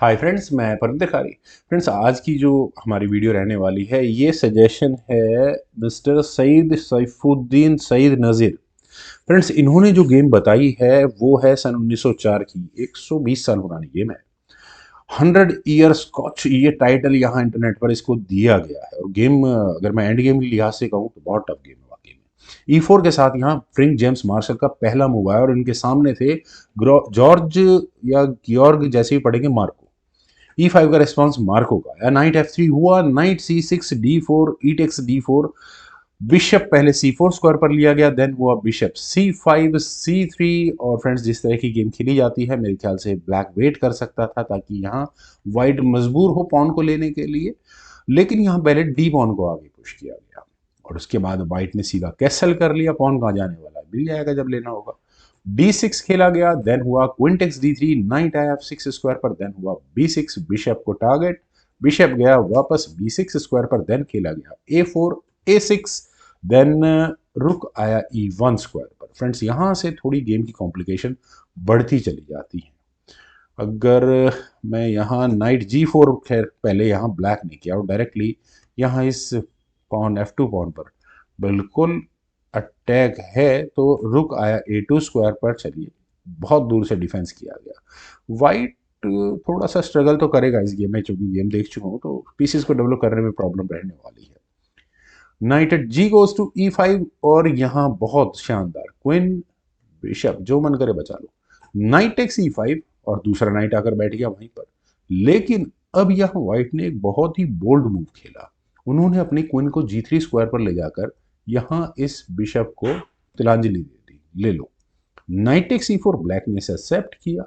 Hi friends, मैं परिंदर खारी। Friends, आज की जो हमारी वीडियो रहने वाली है ये सजेशन है मिस्टर सईद सैफुद्दीन सईद नज़ीर। फ्रेंड्स, इन्होंने जो गेम बताई है वो है सन 1904 की, 120 साल पुरानी गेम है। 100 ईयर स्कॉच, ये टाइटल यहाँ इंटरनेट पर इसको दिया गया है। और गेम अगर मैं एंड गेम के लिहाज से कहूँ तो बहुत टफ गेम है वाकई में। E4 के साथ यहाँ फ्रिंक जेम्स मार्शल का पहला मूव आया और इनके सामने थे जॉर्ज या ग्योर्ग, जैसे ही पढ़ेंगे, मार्को। E5 का रिस्पॉन्स मार्को का आया। नाइट F3 हुआ, नाइट C6 D4 ई टेक्स D4, बिशप पहले C4 स्क्वायर पर लिया गया, देन हुआ बिशप C5 C3। और फ्रेंड्स, जिस तरह की गेम खेली जाती है मेरे ख्याल से ब्लैक वेट कर सकता था ताकि यहाँ वाइट मजबूर हो पॉन को लेने के लिए, लेकिन यहाँ पहले डी पॉन को आगे पुश किया गया और उसके बाद वाइट ने सीधा कैसल कर लिया। पॉन कहाँ जाने वाला है, मिल जाएगा जब लेना होगा। D6 खेला गया, देन हुआ क्वीन टेक्स D3, नाइट आया F6 स्क्वायर पर, देन हुआ B6, बिशप को टारगेट, बिशप गया वापस B6 स्क्वायर पर, देन खेला गया A4 A6, देन रुक आया E1 स्क्वायर पर। फ्रेंड्स, यहाँ से थोड़ी गेम की कॉम्प्लिकेशन बढ़ती चली जाती है। अगर मैं यहाँ नाइट G4, खैर पहले यहाँ ब्लैक ने किया और डायरेक्टली यहाँ इस पॉन F2 पॉन पर बिल्कुल अटैक है, तो रुक आया A2 स्क्वायर पर। चलिए, बहुत दूर से डिफेंस किया गया। वाइट थोड़ा सा स्ट्रगल तो करेगा इस गेम में, चूंकि गेम देख चुका हूँ तो पीसेस को डेवलप करने में प्रॉब्लम रहने वाली है। Knight at G goes to E5 और यहाँ बहुत शानदार क्वीन बिशप, जो मन करे बचा लो। नाइट टेक्स E5 और दूसरा नाइट आकर बैठ गया वहीं पर। लेकिन अब यहाँ व्हाइट ने एक बहुत ही बोल्ड मूव खेला। उन्होंने अपनी क्वीन को G3 स्क्वायर पर ले जाकर यहाँ इस बिशप को तिलांजलि दे दी, ले लो। नाइट टेक्स E4, ब्लैक ने इसे एक्सेप्ट किया।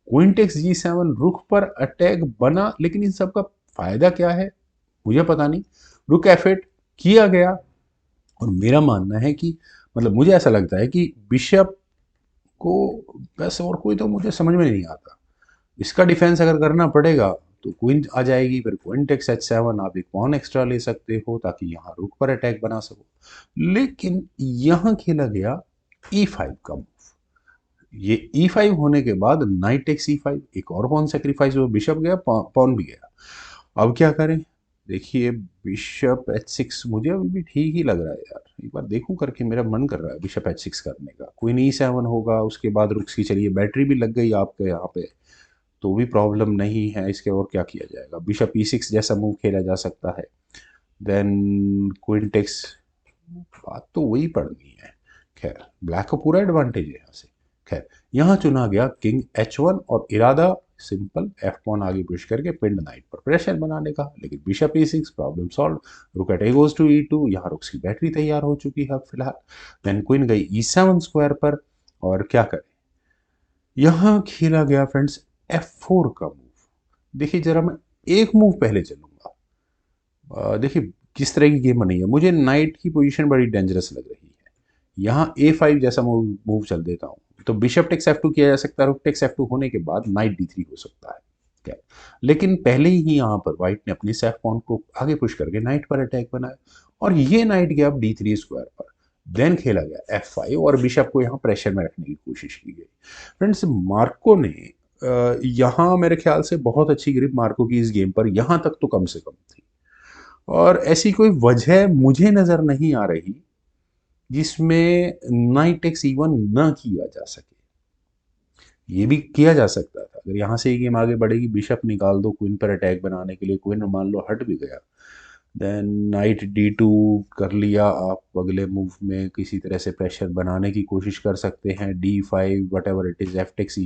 क्वीन टेक्स G7, रुख पर अटैक बना, लेकिन इन सब का फायदा क्या है मुझे पता नहीं। रुक F8 किया गया और मेरा मानना है कि, मतलब मुझे ऐसा लगता है कि बिशप को बस और कोई तो मुझे समझ में नहीं आता। इसका डिफेंस अगर करना पड़ेगा तो क्वीन आ जाएगी, फिर क्वीन टेक्स H7, आप एक पॉन एक्स्ट्रा ले सकते हो ताकि यहाँ रुक पर अटैक बना सको। लेकिन यहाँ खेला गया E5 का मूव। ये E5 होने के बाद नाइट टेक्स E5, एक और पॉन सेक्रीफाइस हुआ, बिशप गया, पॉन भी गया। अब क्या करें? देखिए, बिशप H6 मुझे अभी भी ठीक ही लग रहा है यार। एक बार देखूं करके, मेरा मन कर रहा है बिशप H6 करने का। क्वीन E7 होगा, उसके बाद रुक्स की, चलिए बैटरी भी लग गई आपके यहाँ पे तो भी प्रॉब्लम नहीं है। इसके और क्या किया जाएगा? बिशप E6 जैसा मूव खेला जा सकता है। देन क्वीन टेक्स, बात तो वही पड़नी है। खैर, ब्लैक को पूरा एडवांटेज है यहाँ से। खैर, यहाँ चुना गया किंग H1 और इरादा सिंपल, एफ पॉन आगे पुश करके पिंड नाइट पर प्रेशर बनाने का। लेकिन bishop E6, problem solve. Rook at A goes to E2, यहाँ रुक्स की बैटरी तैयार हो चुकी है फिलहाल। देन क्वीन गई E7 स्क्वायर पर और क्या करें? यहाँ खेला गया फ्रेंड्स F4 का मूव। देखिए जरा, मैं एक मूव पहले चलूंगा। देखिए किस तरह की गेम बनी है। मुझे नाइट की पोजीशन बड़ी डेंजरस लग रही है। यहाँ A5 जैसा मूव चल देता हूँ तो बिशप टेक्स F2 किया जा सकता है। रुक टेक्स F2 होने के बाद नाइट D3 हो सकता है क्या? लेकिन पहले ही यहाँ पर व्हाइट ने अपनी सेफ पॉन को आगे पुश करके नाइट पर अटैक बनाया और ये नाइट गया अब D3 स्क्वायर पर। देन खेला गया F5 और बिशप को यहाँ प्रेशर में रखने की कोशिश की गई। फ्रेंड्स, मार्को ने यहाँ मेरे ख्याल से बहुत अच्छी ग्रिप मार्को की इस गेम पर यहाँ तक तो कम से कम थी। और ऐसी कोई वजह मुझे नज़र नहीं आ रही जिसमें नाइट टेक्स E1 न किया जा सके। ये भी किया जा सकता था। अगर यहाँ से ये गेम आगे बढ़ेगी, बिशप निकाल दो क्वीन पर अटैक बनाने के लिए, क्वीन मान लो हट भी गया, देन नाइट D2 कर लिया। आप अगले मूव में किसी तरह से प्रेशर बनाने की कोशिश कर सकते हैं। D5 whatever it is, F takes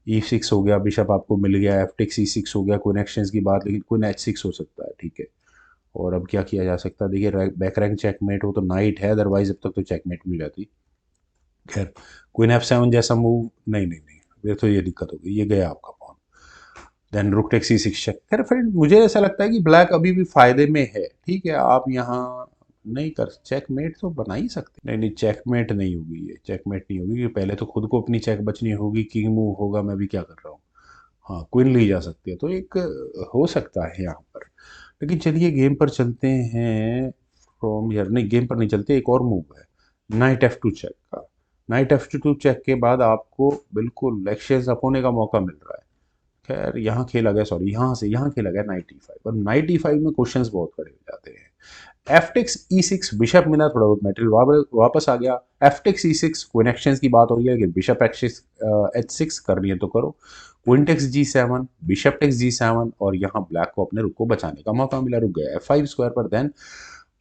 E6 हो गया, बिशप आपको मिल गया, एफ टेक्स E6 हो गया, क्वीन एक्सचेंज की बात, लेकिन क्वीन H6 हो सकता है, ठीक है। और अब क्या किया जा सकता है? देखिए, बैक रैंक चेकमेट हो तो नाइट है, अदरवाइज अब तक तो चेकमेट मिल जाती। खैर, क्वीन F7 जैसा मूव, नहीं नहीं नहीं, ये तो ये दिक्कत हो गई, ये गया आपका pawn. Then rook takes E6 check. खैर फ्रेंड, मुझे ऐसा लगता है कि ब्लैक अभी भी फायदे में है। ठीक है, आप यहाँ नहीं कर, चेकमेट तो बना ही सकते। नहीं नहीं, चेकमेट नहीं होगी, ये चेकमेट नहीं होगी क्योंकि पहले तो खुद को अपनी चेक बचनी होगी। किंग मूव होगा, मैं भी क्या कर रहा हूँ। हाँ, क्वीन ली जा सकती है, तो एक हो सकता है यहाँ पर। लेकिन चलिए गेम पर चलते हैं। फ्रॉम हियर नहीं, गेम पर नहीं चलते, एक और मूव है नाइट F2 चेक का। नाइट F2 चेक के बाद आपको बिल्कुल एक्सचेंज अप होने का मौका मिल रहा है। खैर यहाँ खेला गया, सॉरी यहाँ खेला गया नाइट E5, और नाइट E5 में क्वेश्चंस बहुत खड़े हो जाते हैं। F-टेक्स E6 बिशप मिला, थोड़ा बहुत मटेरियल वापस आ गया। F-टेक्स E6 क्वीन एक्सचेंज की बात हो रही है कि बिशप H6 करनी है तो करो। Queen takes G7, bishop takes G7, और यहाँ ब्लैक को अपने रुक को बचाने का मौका मिला, रुक गया F5 स्क्वायर पर, देन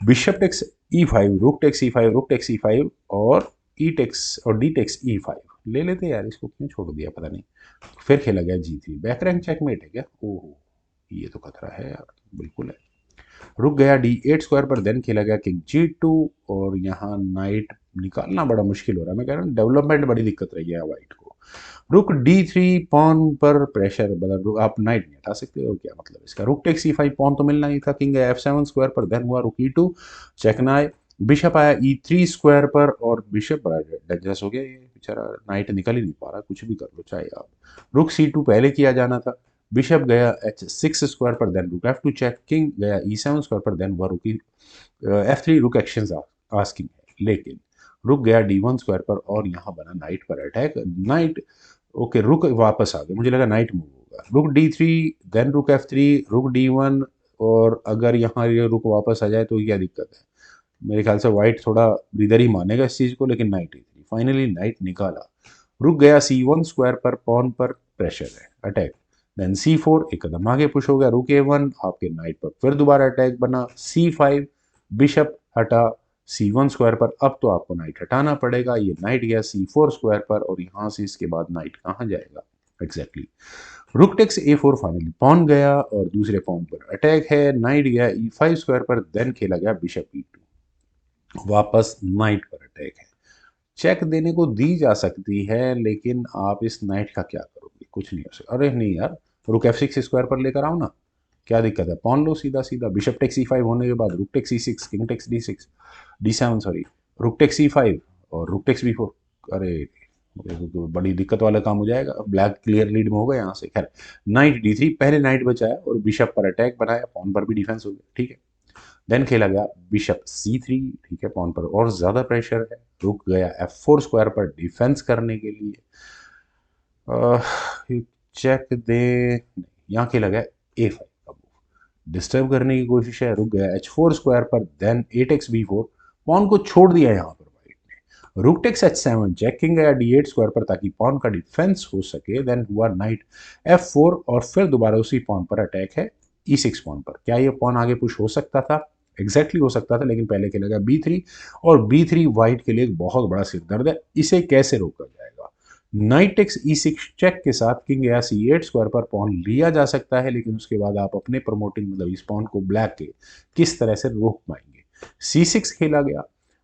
बिशप टेक्स E5, रुक टेक्स E5, रुक टेक्स E5, और ई टेक्स और डी टेक्स E5 ले लेते यार, इसको क्यों छोड़ दिया पता नहीं। फिर खेला गया G3, बैक रैंक चेकमेट है क्या? ओहो, ये तो खतरा है यार, बिल्कुल है। रुक गया D8 स्क्वायर पर, देन खेला गया किंग G2, और यहाँ नाइट निकालना बड़ा मुश्किल हो रहा है। मैं कह रहा हूँ डेवलपमेंट बड़ी दिक्कत रही है वाइट को। रुक D3, पॉन पर प्रेशर, मतलब आप नाइट नहीं हटा सकते, और क्या मतलब इसका। रुक टेक्स E5, पॉन तो मिलना ही था, किंग F7 स्क्वायर पर, देन हुआ रुक E2 चेकना, बिशप आया E3 स्क्वायर पर, और बिशप बड़ा डेंजरस हो गया, ये बेचारा नाइट निकल ही नहीं पा रहा, कुछ भी कर लो चाहे आप। रुक C2 पहले किया जाना था, बिशप गया H6 स्क्वायर पर, देन रुक F2 चेक, किंग गया E7 स्क्वायर पर, देन हुआ रुक F3, रुक एक्शन आस्किंग है, लेकिन रुक गया D1 स्क्वायर पर, और यहाँ बना नाइट पर अटैक। नाइट ओके, रुक वापस आ गया, मुझे लगा नाइट मूव होगा। रुक D3, देन रुक F3, रुक D1, और अगर यहाँ ये रुक वापस आ जाए तो क्या दिक्कत है। मेरे ख्याल से वाइट थोड़ा ब्रीदर ही मानेगा इस चीज़ को, लेकिन नाइट E3, फाइनली नाइट निकाला। रुक गया C1 स्क्वायर पर, पॉन पर प्रेशर है, अटैक, देन C4, एक कदम आगे पुश हो गया, रुक A1, आपके नाइट पर फिर दोबारा अटैक बना, C5, बिशप हटा C1 स्क्वायर पर, अब तो आपको नाइट हटाना पड़ेगा। ये नाइट गया C4 स्क्वायर पर, और यहाँ से इसके बाद नाइट कहाँ जाएगा exactly. Rook takes A4, finally pawn गया, और दूसरे पॉन पर अटैक है, नाइट गया E5 स्क्वायर पर, देन खेला गया बिशप E2, वापस नाइट पर अटैक है। चेक देने को दी जा सकती है, लेकिन आप इस नाइट का क्या करोगे, कुछ नहीं हो सकता। अरे नहीं यार, रुक F6 स्क्वायर पर लेकर आओ ना, क्या दिक्कत है, पॉन लो सीधा सीधा। बिशप टेक्स E5 होने के बाद rook takes E6, king takes D7 sorry, rook takes E5, और रुक टेक्स B4। अरे तो बड़ी दिक्कत वाला काम हो जाएगा, ब्लैक क्लियर लीड में होगा यहाँ से। खैर नाइट D3, पहले नाइट बचाया और बिशप पर अटैक बनाया, पॉन पर भी डिफेंस हो गया, ठीक है। देन खेला गया बिशप C3, ठीक है, पॉन पर और ज्यादा प्रेशर है, रुक गया F4 स्क्वायर पर डिफेंस करने के लिए। चेक दे, यहाँ खेला गया A5 का मूव, डिस्टर्ब करने की कोशिश है, रुक गया H4 स्क्वायर पर, then A takes B4, pawn को छोड़ दिया यहाँ पर वाइट ने। Rook takes H7 check, king गया D8 स्क्वायर पर ताकि पॉन का डिफेंस हो सके, देन हुआ नाइट F4, और फिर दोबारा उसी पॉन पर अटैक है E6 पॉन पर। क्या ये पॉन आगे पुश हो सकता था? एग्जैक्टली हो सकता था, लेकिन पहले खेला गया B3, और B3 वाइट के लिए एक बहुत बड़ा सिरदर्द है, इसे कैसे रोका जाएगा। नाइट टेक्स E6 चेक के साथ किंग या C8 स्क्वायर पर पॉन लिया जा सकता है, लेकिन उसके बाद आप अपने प्रमोटिंग मतलब इस पॉन को ब्लैक के किस तरह से रोक पाएंगे। C6 खेला गया,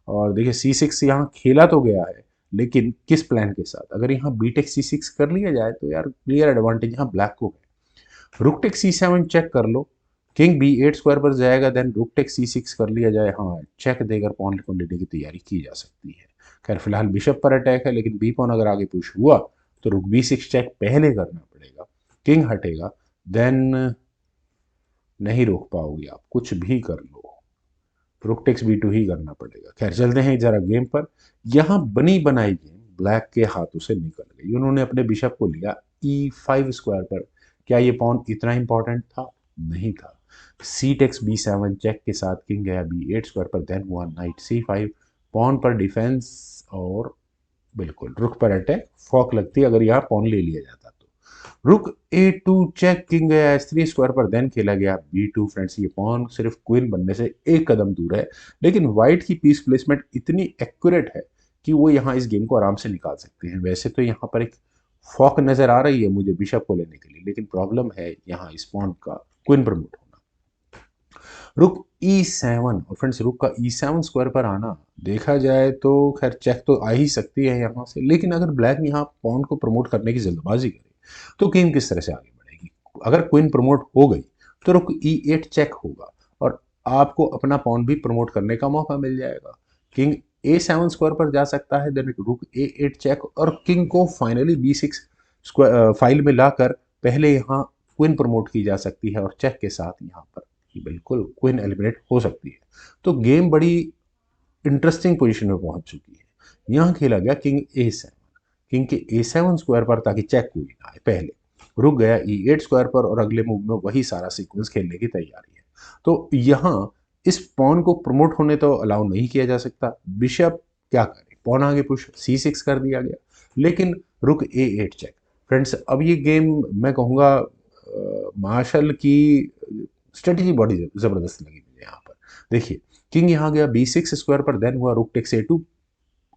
और देखिए C6 यहाँ खेला तो गया है, लेकिन किस प्लान के साथ। अगर यहाँ B टेक्स C6 कर लिया जाए तो यार क्लियर एडवांटेज यहाँ ब्लैक को है। रुक टेक्स C7 चेक कर लो, किंग B8 स्क्वायर पर जाएगा, देन रुक टेक्स C6 कर लिया जाए, हाँ चेक देकर पॉन को लेने की तैयारी की जा सकती है। खैर फिलहाल बिशप पर अटैक है, लेकिन बी पॉन अगर आगे पुश हुआ तो रुक B6 चेक पहले करना पड़ेगा, किंग हटेगा, देन नहीं रोक पाओगे आप, कुछ भी कर लो, रुक टेक्स B2 ही करना पड़ेगा। खैर चलते हैं जरा गेम पर। यहाँ बनी बनाई गेम ब्लैक के हाथों से निकल गई, उन्होंने अपने बिशप को लिया E5 स्क्वायर पर। क्या ये पॉन इतना इंपॉर्टेंट था? नहीं था। C टेक्स B7 चेक के साथ किंग गया B8 स्क्वायर पर, देन हुआ नाइट C5, पॉन पर डिफेंस, और बिल्कुल रुक पर अटैक, फॉक लगती अगर यहाँ पॉन ले लिया जाता तो। रुक A2 चेक, किंग गया H3 स्क्वायर पर, देन खेला गया B2। फ्रेंड्स ये पॉन सिर्फ क्वीन बनने से एक कदम दूर है, लेकिन व्हाइट की पीस प्लेसमेंट इतनी एक्यूरेट है कि वो यहाँ इस गेम को आराम से निकाल सकते हैं। वैसे तो यहाँ पर एक फॉक नजर आ रही है मुझे बिशप को लेने के लिए, लेकिन प्रॉब्लम है यहाँ इस पॉन का क्वीन प्रमोट होना। रुक E7, और फ्रेंड्स रुक का E7 स्क्वायर पर आना देखा जाए तो खैर चेक तो आ ही सकती है यहाँ से, लेकिन अगर ब्लैक यहाँ पॉन को प्रमोट करने की जल्दबाजी करे तो गेम किस तरह से आगे बढ़ेगी। अगर क्वीन प्रमोट हो गई तो रुक E8 चेक होगा, और आपको अपना पॉन भी प्रमोट करने का मौका मिल जाएगा। किंग A7 स्क्वायर पर जा सकता है, देन रुक A8 चेक, और किंग को फाइनली B6 स्क्वायर फाइल में लाकर पहले यहाँ क्वीन प्रमोट की जा सकती है, और चेक के साथ यहाँ पर बिल्कुल क्वीन एलिमिनेट हो सकती है। तो गेम बड़ी इंटरेस्टिंग पोजीशन में पहुंच चुकी है। यहाँ खेला गया किंग A7, किंग के A7 स्क्वायर पर ताकि चेक कोई ना आए पहले, रुक गया E8 स्क्वायर पर और अगले मूव में वही सारा सीक्वेंस खेलने की तैयारी है। तो यहाँ इस पॉन को प्रमोट होने तो अलाउ नहीं किया जा सकता। बिशप क्या करे, पॉन आगे पुश C6 कर दिया गया, लेकिन रुक A8 चेक। फ्रेंड्स अब ये गेम मैं कहूँगा मार्शल की स्ट्रेटजी बड़ी जबरदस्त लगी मुझे यहाँ पर। देखिए किंग यहाँ गया B6 स्क्वायर पर, देन हुआ रुक टेक्स A2,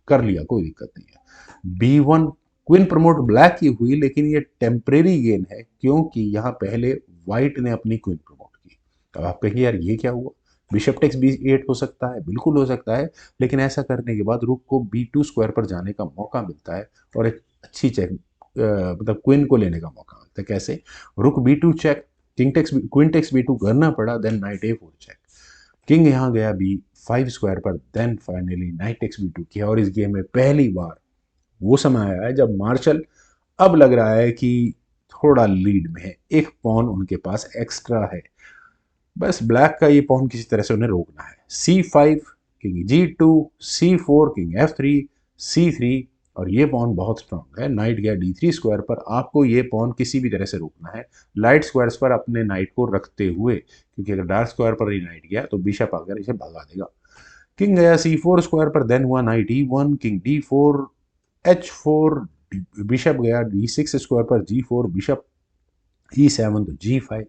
कर लिया, कोई दिक्कत नहीं है। B1 क्वीन प्रमोट ब्लैक की हुई, लेकिन ये टेम्परेरी गेन है क्योंकि यहाँ पहले व्हाइट ने अपनी क्वीन प्रमोट की। अब आप कहेंगे यार ये क्या हुआ, बिशप टेक्स B8 हो सकता है, बिल्कुल हो सकता है, लेकिन ऐसा करने के बाद रुक को B2 स्क्वायर पर जाने का मौका मिलता है और एक अच्छी चेक मतलब क्वीन को लेने का मौका मिलता है। कैसे, rook B2 check, king takes queen takes B2 करना पड़ा, then night A4 check. King यहाँ गया B5 स्क्वायर पर, then finally knight takes B2 किया और इस गेम में पहली बार वो समय आया है जब मार्शल अब लग रहा है कि थोड़ा लीड में है, एक पॉन उनके पास एक्स्ट्रा है। बस ब्लैक का ये पॉन किसी तरह से उन्हें रोकना है। C5 king G2, C4 king F3, C3, और ये पॉन बहुत स्ट्रांग है। नाइट गया D3 स्क्वायर पर, आपको ये पॉन किसी भी तरह से रोकना है लाइट स्क्वायर्स पर अपने नाइट को रखते हुए, क्योंकि अगर डार्क स्क्वायर पर ही नाइट गया तो बिशप आकर इसे भगा देगा। किंग गया C4 स्क्वायर पर, देन हुआ night E1, king D4, H4, bishop गया D6 स्क्वायर पर, G4, बिशप E7 तो G5,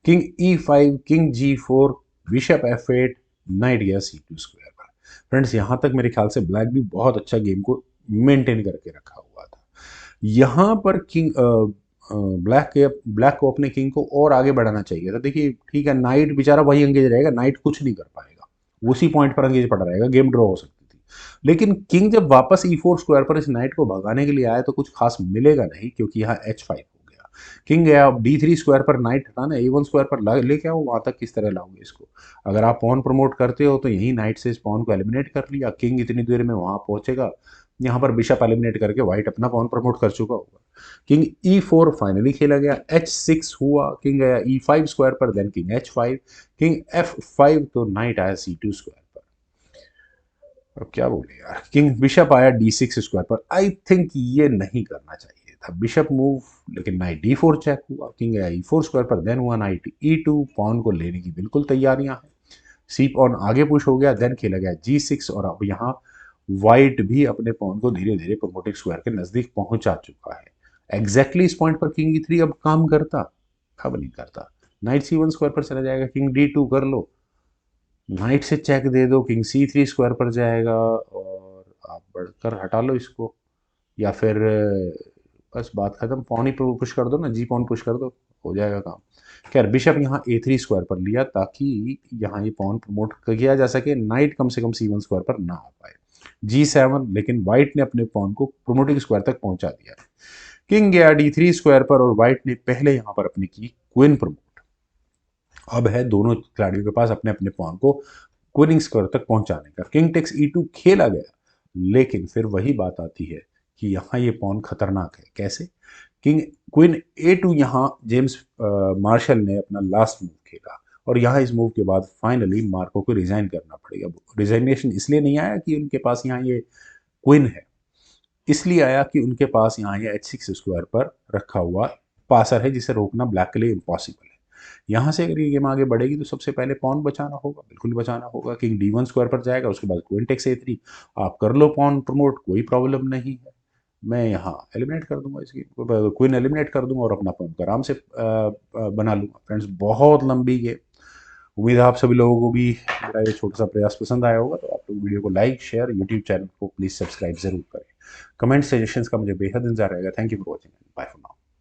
king E5, king G4, bishop F8, night गया C2 स्क्वायर पर। फ्रेंड्स यहाँ तक मेरे ख्याल से ब्लैक भी बहुत अच्छा गेम को मेंटेन करके रखा हुआ था। यहाँ पर किंग ब्लैक को अपने किंग को और आगे बढ़ाना चाहिए था। देखिए ठीक है, नाइट बेचारा वही एंगेज रहेगा, नाइट कुछ नहीं कर पाएगा, उसी पॉइंट पर एंगेज पड़ा रहेगा, गेम ड्रॉ हो सकती थी। लेकिन किंग जब वापस E4 स्क्वायर पर इस नाइट को भगाने के लिए आया तो कुछ खास मिलेगा नहीं, क्योंकि यहाँ H5 हो गया। किंग गया अब D3 स्क्वायर पर, नाइट हटाना, A1 स्क्वायर पर लेके आओ, वहां तक किस तरह लाओगे इसको। अगर आप पॉन प्रमोट करते हो तो यही नाइट से इस पॉन को एलिमिनेट कर लिया, किंग इतनी देर में वहां पहुंचेगा, यहाँ पर बिशप एलिमिनेट करके व्हाइट अपना पॉन प्रमोट कर चुका होगा। किंग E4 फाइनली खेला गया, H6 हुआ, किंग गया E5 स्क्वायर पर, then king H5, king F5 तो नाइट आया C2 स्क्वायर पर। अब क्या बोले यार, किंग बिशप आया D6 स्क्वायर पर। आई थिंक ये नहीं करना चाहिए था बिशप मूव, लेकिन नाइट D4 चेक हुआ, किंग गया E4 स्क्वायर पर, देन हुआ नाइट E2, पॉन को लेने की बिल्कुल तैयारियां हैं। सी पॉन आगे पुश हो गया, देन खेला गया G6 और अब यहाँ व्हाइट भी अपने पॉन को धीरे धीरे प्रोमोटिव स्क्वायर के नजदीक पहुंचा चुका है। एग्जैक्टली इस पॉइंट पर किंग E3 अब काम करता, अब नहीं करता। नाइट C1 स्क्वायर पर चला जाएगा, किंग D2 कर लो, नाइट से चेक दे दो, किंग C3 स्क्वायर पर जाएगा और आप बढ़कर हटा लो इसको, या फिर बस बात खत्म, पॉन ही पुश कर दो ना, जी पॉन पुश कर दो, हो जाएगा काम। खैर बिशप यहाँ A3 स्क्वायर पर लिया ताकि यहाँ ये पॉन प्रमोट किया जा सके, नाइट कम से कम C1 स्क्वायर पर ना आ पाए। G7, लेकिन व्हाइट ने अपने पॉन को प्रोमोटिंग स्क्वायर तक पहुंचा दिया। किंग गया D3 स्क्वायर पर और व्हाइट ने पहले यहाँ पर अपनी की क्वीन प्रमोट। अब है दोनों खिलाड़ियों के पास अपने अपने पॉन को क्वीनिंग स्क्वायर तक पहुंचाने का। किंग टेक्स E2 खेला गया, लेकिन फिर वही बात आती है कि यहाँ ये पॉन खतरनाक है। कैसे, किंग क्वीन A2, यहाँ जेम्स मार्शल ने अपना लास्ट मूव खेला और यहाँ इस मूव के बाद फाइनली मार्को को रिजाइन करना पड़ेगा। रिजाइनेशन इसलिए नहीं आया कि उनके पास यहाँ ये क्वीन है, इसलिए आया कि उनके पास यहाँ ये H6 स्क्वायर पर रखा हुआ पासर है जिसे रोकना ब्लैक के लिए इम्पॉसिबल है। यहाँ से अगर ये गेम आगे बढ़ेगी तो सबसे पहले पॉन बचाना होगा, बिल्कुल बचाना होगा। किंग D1 स्क्वायर पर जाएगा, उसके बाद क्वीन टेक्स A3, आप कर लो पॉन प्रमोट, कोई प्रॉब्लम नहीं है। मैं यहाँ एलिमिनेट कर दूंगा इसकी, क्वीन एलिमिनेट कर दूंगा और अपना पॉइंट आराम से बना लूंगा। फ्रेंड्स बहुत लंबी गेम, उम्मीद है आप सभी लोगों को भी मेरा ये छोटा सा प्रयास पसंद आया होगा। तो आप लोग वीडियो को लाइक शेयर, यूट्यूब चैनल को प्लीज़ सब्सक्राइब जरूर करें। कमेंट सजेशंस का मुझे बेहद इंतजार रहेगा। Thank you for watching, bye for now.